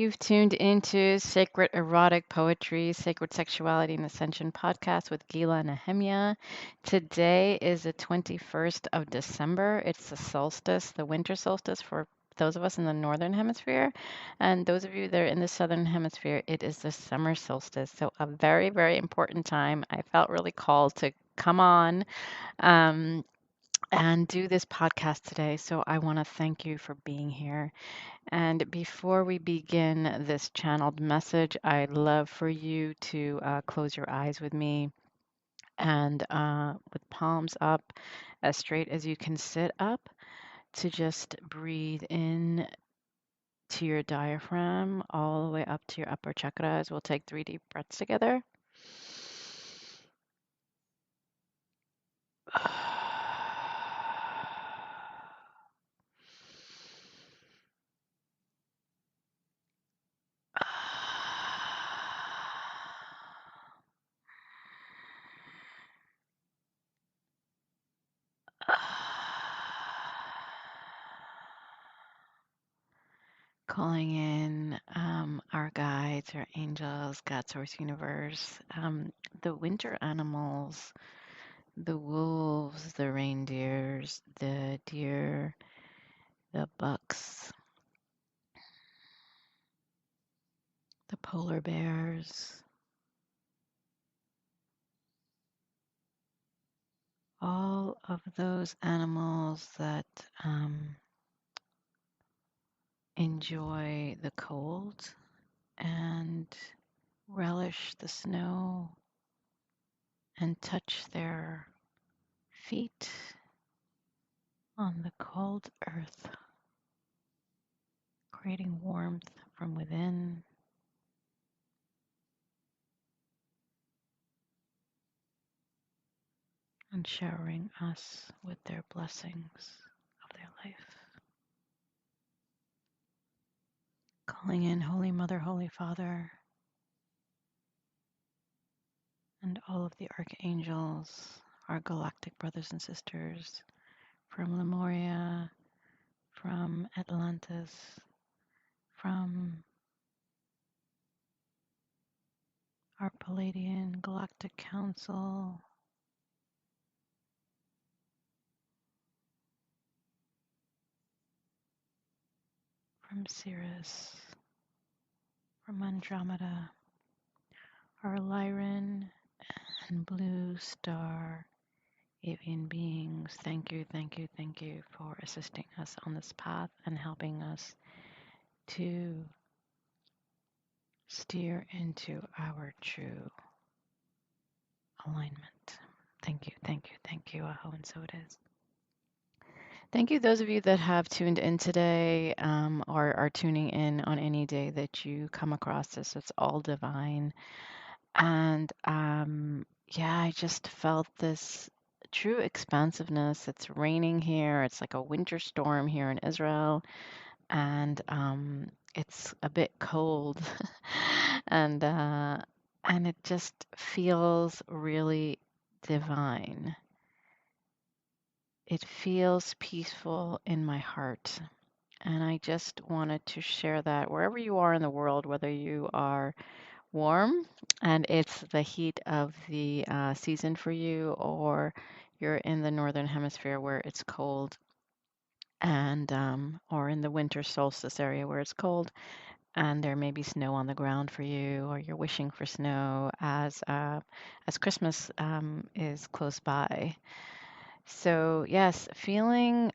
You've tuned into Sacred Erotic Poetry, Sacred Sexuality, and Ascension podcast with Gila and Nehemia. Today is the 21st of December. It's the solstice, the winter solstice for those of us in the Northern Hemisphere. And those of you that are in the Southern Hemisphere, it is the summer solstice. So, a very, very important time. I felt really called to come on. Um, and do this podcast today. So, I want to thank you for being here. And before we begin this channeled message, I'd love for you to close your eyes with me and with palms up as straight as you can sit up, to just breathe in to your diaphragm all the way up to your upper chakras. We'll take 3 deep breaths together. Calling in our guides, our angels, God, Source, Universe, the winter animals, the wolves, the reindeers, the deer, the bucks, the polar bears, all of those animals that enjoy the cold and relish the snow and touch their feet on the cold earth, creating warmth from within and showering us with their blessings of their life. Calling in Holy Mother, Holy Father, and all of the archangels, our galactic brothers and sisters from Lemuria, from Atlantis, from our Palladian Galactic Council, from Sirius, from Andromeda, our Lyran and Blue Star avian beings. Thank you, thank you, thank you for assisting us on this path and helping us to steer into our true alignment. Thank you, thank you, thank you. Aho, and so it is. Thank you, those of you that have tuned in today, or are tuning in on any day that you come across this. It's all divine. And yeah, I just felt this true expansiveness. It's raining here. It's like a winter storm here in Israel. And it's a bit cold. and and it just feels really divine. It feels peaceful in my heart. And I just wanted to share that wherever you are in the world, whether you are warm and it's the heat of the season for you, or you're in the Northern Hemisphere where it's cold, and or in the winter solstice area where it's cold and there may be snow on the ground for you, or you're wishing for snow as Christmas is close by. So yes, feeling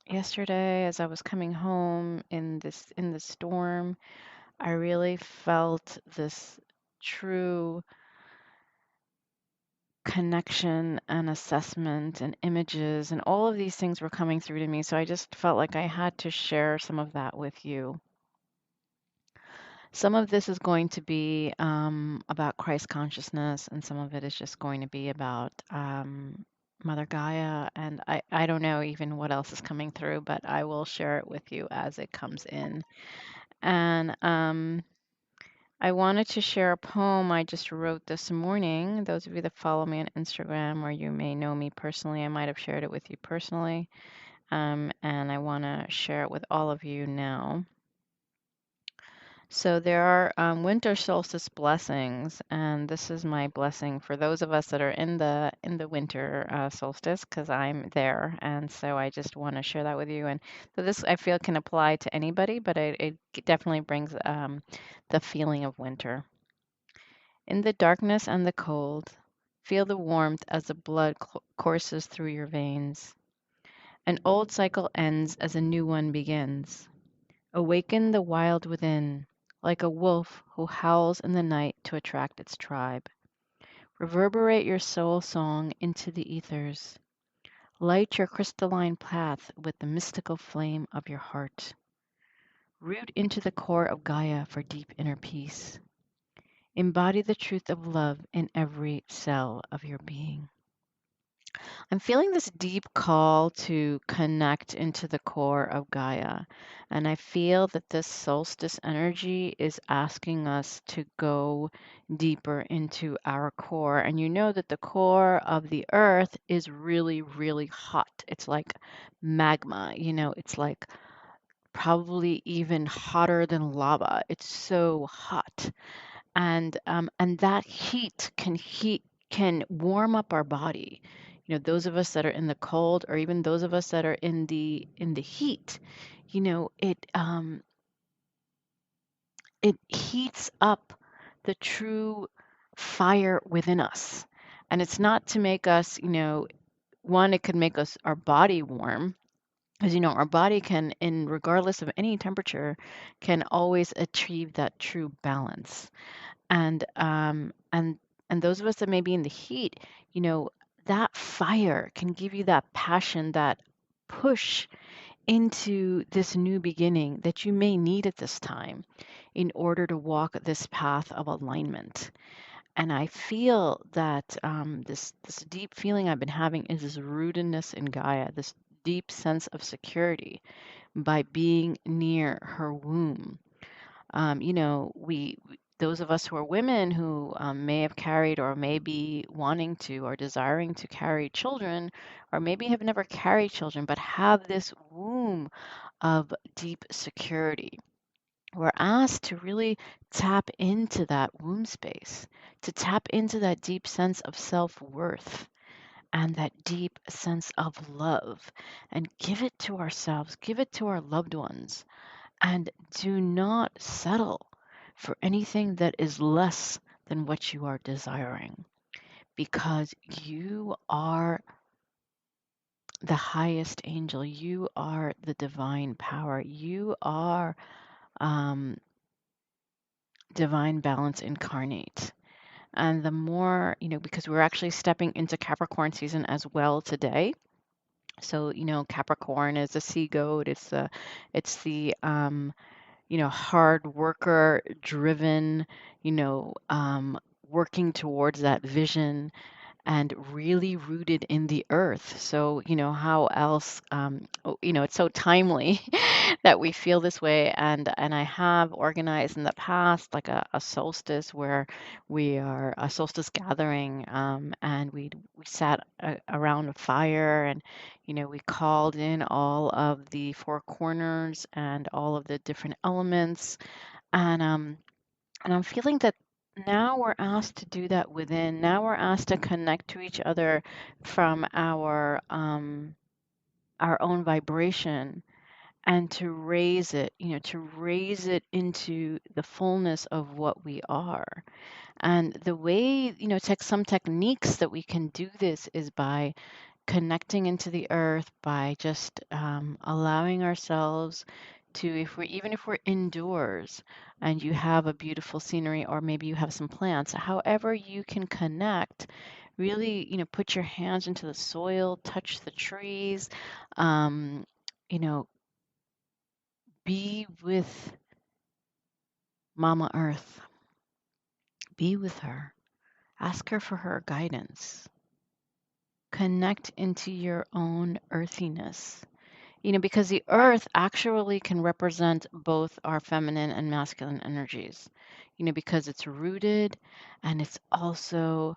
yesterday as I was coming home in the storm, I really felt this true connection and assessment and images, and all of these things were coming through to me. So I just felt like I had to share some of that with you. Some of this is going to be about Christ consciousness, and some of it is just going to be about Mother Gaia. And I don't know even what else is coming through, but I will share it with you as it comes in. And I wanted to share a poem I just wrote this morning. Those of you that follow me on Instagram, or you may know me personally, I might have shared it with you personally. And I want to share it with all of you now. So there are winter solstice blessings, and this is my blessing for those of us that are in the winter solstice, because I'm there, and so I just want to share that with you. And so this I feel can apply to anybody, but it definitely brings the feeling of winter. In the darkness and the cold, feel the warmth as the blood courses through your veins. An old cycle ends as a new one begins. Awaken the wild within, like a wolf who howls in the night to attract its tribe. Reverberate your soul song into the ethers. Light your crystalline path with the mystical flame of your heart. Root into the core of Gaia for deep inner peace. Embody the truth of love in every cell of your being. I'm feeling this deep call to connect into the core of Gaia. And I feel that this solstice energy is asking us to go deeper into our core. And you know that the core of the earth is really, really hot. It's like magma, it's like probably even hotter than lava. It's so hot, and that heat can warm up our body. Those of us that are in the cold, or even those of us that are in the heat, it heats up the true fire within us. And it's not to make us, one, it could make us our body warm, because our body can, in regardless of any temperature, can always achieve that true balance. And those of us that may be in the heat, you know, that fire can give you that passion, that push into this new beginning that you may need at this time in order to walk this path of alignment. And I feel that this deep feeling I've been having is this rootedness in Gaia, this deep sense of security by being near her womb. Those of us who are women who may have carried, or may be wanting to or desiring to carry children, or maybe have never carried children, but have this womb of deep security. We're asked to really tap into that womb space, to tap into that deep sense of self-worth and that deep sense of love, and give it to ourselves, give it to our loved ones, and do not settle for anything that is less than what you are desiring, because you are the highest angel. You are the divine power. You are um, divine balance incarnate. And the more, because we're actually stepping into Capricorn season as well today. So, Capricorn is a sea goat. It's the hard worker, driven, working towards that vision, and really rooted in the earth. So, how else, it's so timely that we feel this way. And I have organized in the past like a solstice, where we are a solstice gathering, and we sat around a fire, and, we called in all of the four corners and all of the different elements. And I'm feeling that now we're asked to do that within. Now we're asked to connect to each other from our own vibration, and to raise it into the fullness of what we are. And the way, some techniques that we can do this is by connecting into the earth, by just allowing ourselves to, even if we're indoors and you have a beautiful scenery, or maybe you have some plants, however you can connect, really, put your hands into the soil, touch the trees, um, you know, be with Mama Earth, be with her, ask her for her guidance, connect into your own earthiness. Because the earth actually can represent both our feminine and masculine energies, because it's rooted, and it's also,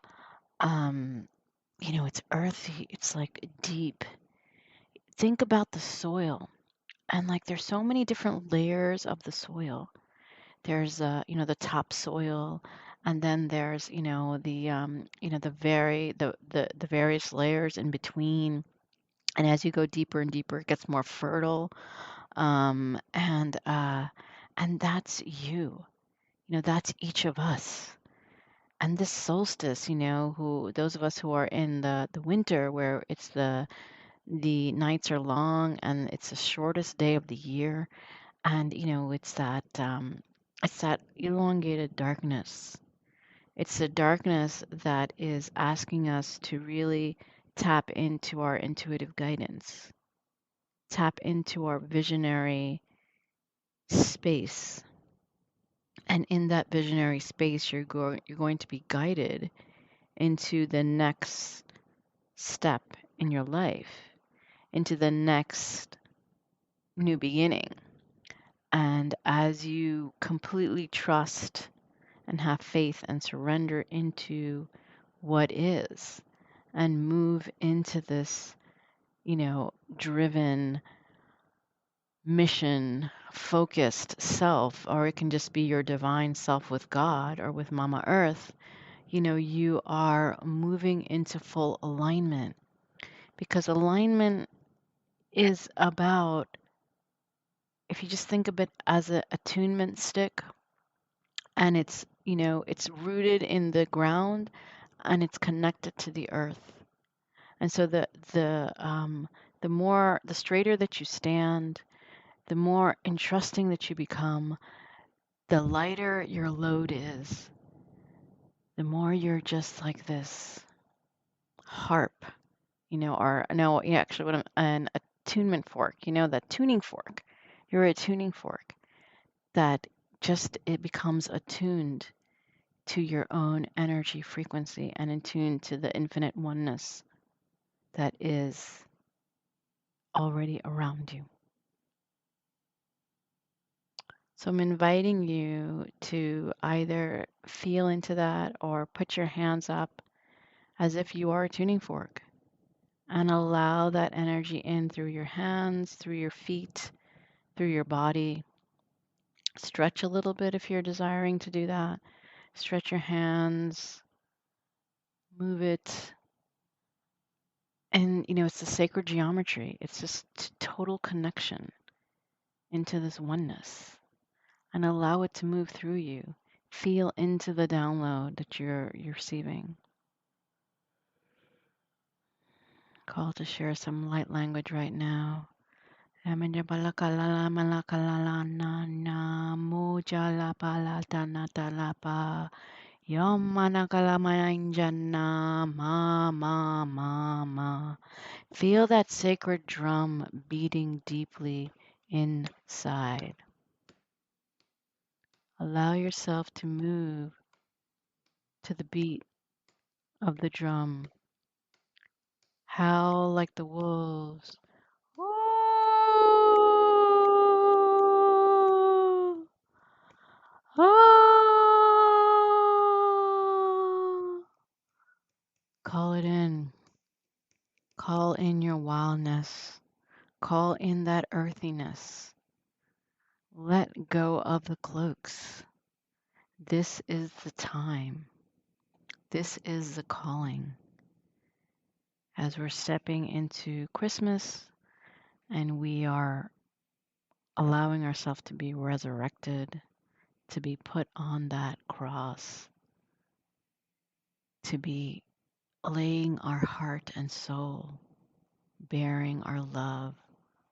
it's earthy, it's like deep. Think about the soil, and like there's so many different layers of the soil. There's the topsoil, and then there's the various layers in between. And as you go deeper and deeper, it gets more fertile. And that's you. That's each of us. And this solstice, who those of us who are in the winter, where the nights are long and it's the shortest day of the year, and it's that elongated darkness. It's the darkness that is asking us to really tap into our intuitive guidance, tap into our visionary space. And in that visionary space, you're going to be guided into the next step in your life, into the next new beginning. And as you completely trust and have faith and surrender into what is and move into this, driven, mission focused self, or it can just be your divine self with God or with Mama Earth, you are moving into full alignment, because alignment is about, if you just think of it as an attunement stick, and it's rooted in the ground and it's connected to the earth. And so the straighter that you stand, the more entrusting that you become, the lighter your load is, the more you're just like this harp, or no, yeah, actually, an attunement fork, that tuning fork. You're a tuning fork that just it becomes attuned to your own energy frequency and in tune to the infinite oneness that is already around you. So I'm inviting you to either feel into that or put your hands up as if you are a tuning fork, and allow that energy in through your hands, through your feet, through your body. Stretch a little bit if you're desiring to do that. Stretch your hands, move it. And, it's the sacred geometry. It's just total connection into this oneness, and allow it to move through you. Feel into the download that you're receiving. Call to share some light language right now. Feel that sacred drum beating deeply inside. Allow yourself to move to the beat of the drum. Howl like the wolves. Oh, oh. Call it in. Call in your wildness. Call in that earthiness. Let go of the cloaks. This is the time. This is the calling. As we're stepping into Christmas and we are allowing ourselves to be resurrected, to be put on that cross, to be laying our heart and soul, bearing our love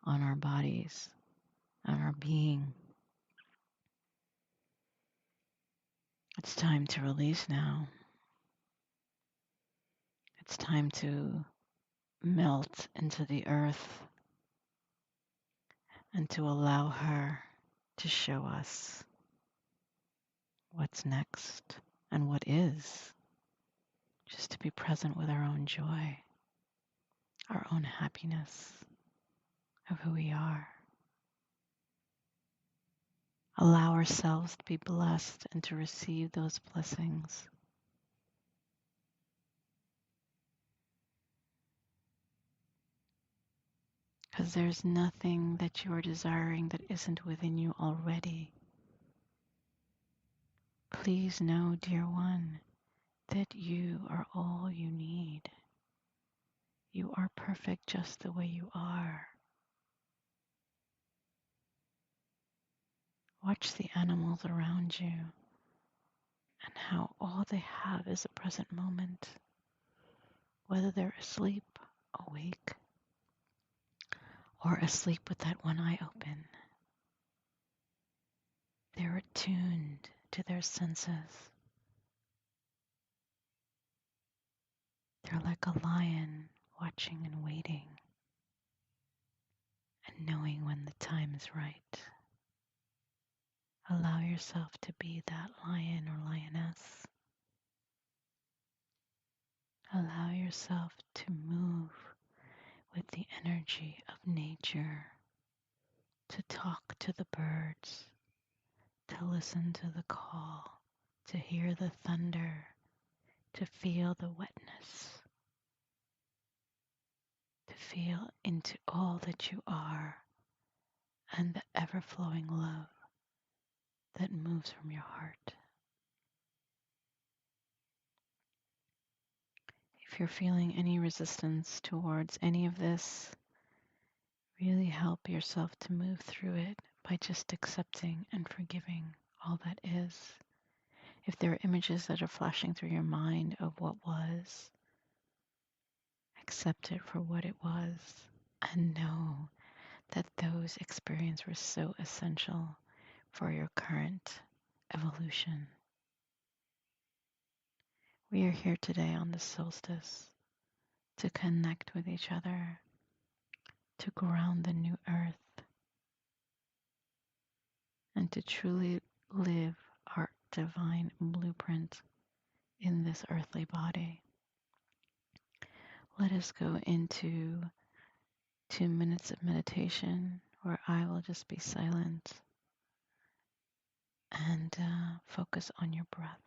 on our bodies and our being. It's time to release now. It's time to melt into the earth and to allow her to show us what's next and what is. Just to be present with our own joy, our own happiness of who we are. Allow ourselves to be blessed and to receive those blessings. Because there's nothing that you are desiring that isn't within you already. Please know, dear one, that you are all you need. You are perfect just the way you are. Watch the animals around you and how all they have is a present moment, whether they're asleep, awake, or asleep with that one eye open. They're attuned to their senses. They're like a lion watching and waiting and knowing when the time is right. Allow yourself to be that lion or lioness. Allow yourself to move with the energy of nature, to talk to the birds, to listen to the call, to hear the thunder, to feel the wetness, to feel into all that you are and the ever-flowing love that moves from your heart. If you're feeling any resistance towards any of this, really help yourself to move through it by just accepting and forgiving all that is. If there are images that are flashing through your mind of what was, accept it for what it was and know that those experiences were so essential for your current evolution. We are here today on the solstice to connect with each other, to ground the new earth, and to truly live our divine blueprint in this earthly body. Let us go into 2 minutes of meditation where I will just be silent and focus on your breath.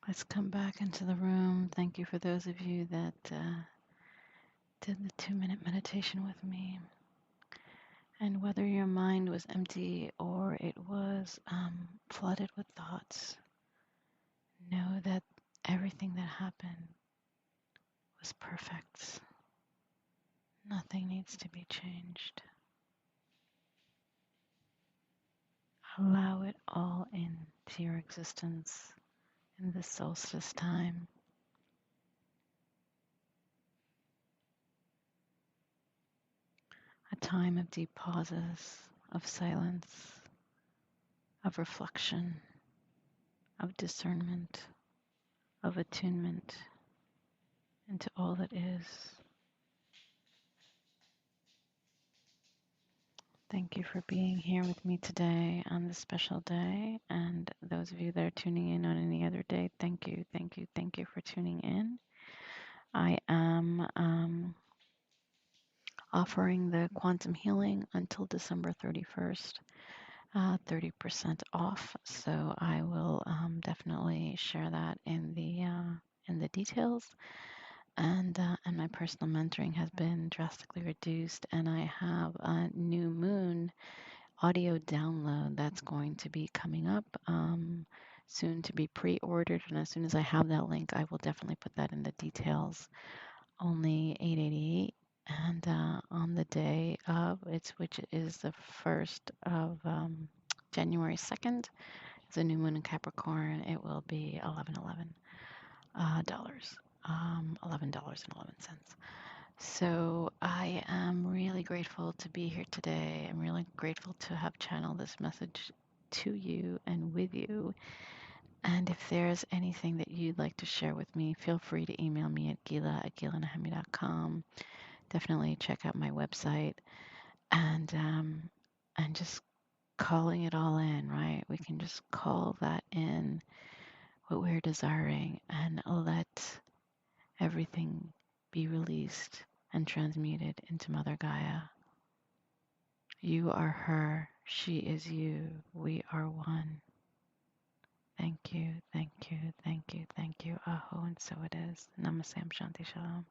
Let's come back into the room. Thank you for those of you that did the 2-minute meditation with me. And whether your mind was empty or it was flooded with thoughts, know that everything that happened was perfect. Nothing needs to be changed. Allow it all into your existence in this solstice time. A time of deep pauses, of silence, of reflection, of discernment, of attunement into all that is. Thank you for being here with me today on this special day. And those of you that are tuning in on any other day, thank you, thank you, thank you for tuning in. I am offering the quantum healing until December 31st, 30% off. So I will definitely share that in the details. And my personal mentoring has been drastically reduced, and I have a new moon audio download that's going to be coming up soon to be pre-ordered. And as soon as I have that link, I will definitely put that in the details. Only $888, and on the day of which is the 1st of January 2nd, it's a new moon in Capricorn. It will be $11.11. $11.11. So I am really grateful to be here today. I'm really grateful to have channeled this message to you and with you. And if there's anything that you'd like to share with me, feel free to email me at gila@gilanahemi.com. Definitely check out my website, and just calling it all in, right? We can just call that in, what we're desiring, and let everything be released and transmuted into Mother Gaia. You are her, she is you, we are one. Thank you, thank you, thank you, thank you. Aho, and so it is. Namaste, Shanti Shalom.